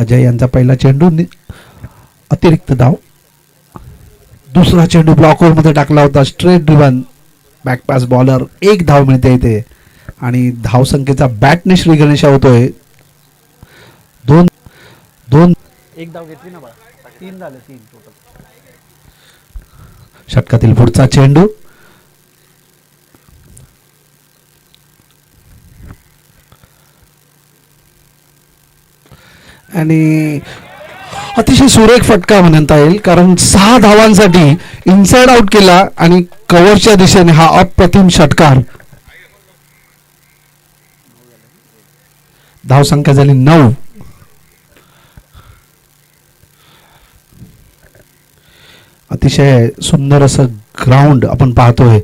अजय यांचा पहिला चेंडू अतिरिक्त धाव. दुसरा चेंडू ब्लॉकवर मध्ये टाकला होता. Straight driven back past bowler. एक धाव मिळते इथे आणि धाव संख्येचा बॅटने श्री गणेशा होतोय. दोन एक धाव घेतली ना बा. 3 झाले 3 टोटल. षटकातील पुढचा चेंडू आणि अतिशय सुरेख फटका म्हणता येईल, कारण 6 धावांसाठी इनसाइड आउट केला आणि कव्हरच्या दिशेने हा अप्रतिम षटकार. धाव संख्या झाली 9. अतिशय सुंदर असं ग्राउंड आपण पाहतोय,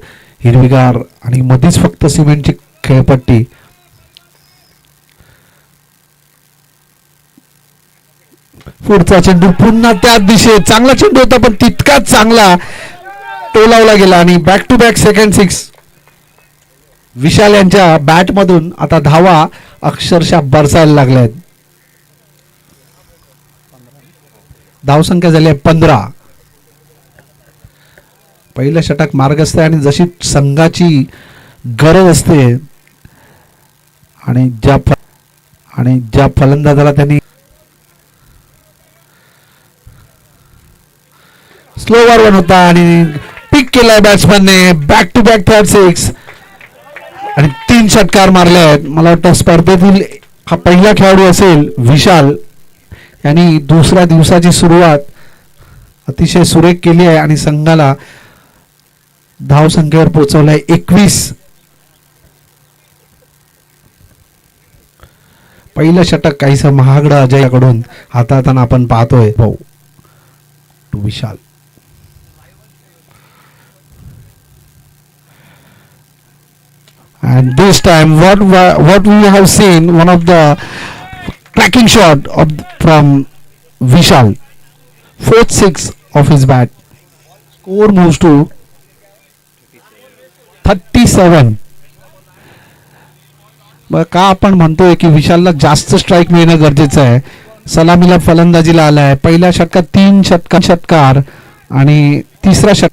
हिरवीगार आणि मध्येच फक्त सिमेंटची खेळपट्टी. पुढचा चेंडू पुन्हा त्याच दिशेत. चांगला चेंडू होता पण तितकाच चांगला टोलावला गेला आणि बॅक टू बॅक सेकंड 6. विशाल यांच्या बॅट मधून आता धावा अक्षरशः बरसायला लागल्यात. धावसंख्या झाली आहे 15. पहिलं षटक मार्गस्थ आहे आणि जशी संघाची गरज असते आणि ज्या फलंदाजाला त्यांनी स्लोवर वन होता आणि पिक केलाय बॅट्समॅनने. बॅक टू बॅक थर्ड 6 आणि 3 षटकार मारले आहेत. मला वाटतं स्पर्धेतील हा पहिला खेळाडू असेल विशाल. यांनी दुसऱ्या दिवसाची सुरुवात अतिशय सुरेख केली आहे आणि संघाला धाव संख्येवर पोहोचवलाय 21. पहिलं षटक काहीसं महागडं अजयकडून हाताळताना आपण पाहतोय. विशाल and this time what we have seen, one of the cracking shot from Vishal. 4th 6 of his bat. Score moves to 37. का आपण म्हणतोय की विशालला जास्त स्ट्राईक मिळणं गरजेचं आहे. सलामीला फलंदाजीला आलाय. पहिल्या षटकात 3 षटकार आणि तिसरा षटक.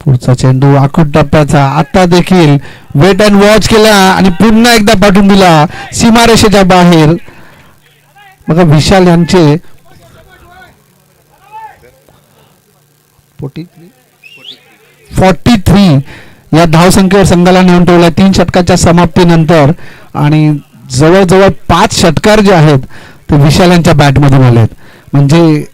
पुढचा चेंडू आखूट टप्प्याचा. आता देखील वेट अँड वॉच केला आणि पुन्हा एकदा पाठवून दिला सीमारेषेच्या बाहेर. बघा विशाल यांचे 43 या धावसंख्येवर संघाला नेऊन ठेवला 3 षटकाच्या समाप्तीनंतर आणि जवळजवळ 5 षटकार जे आहेत ते विशाल यांच्या बॅटमधून आलेत. म्हणजे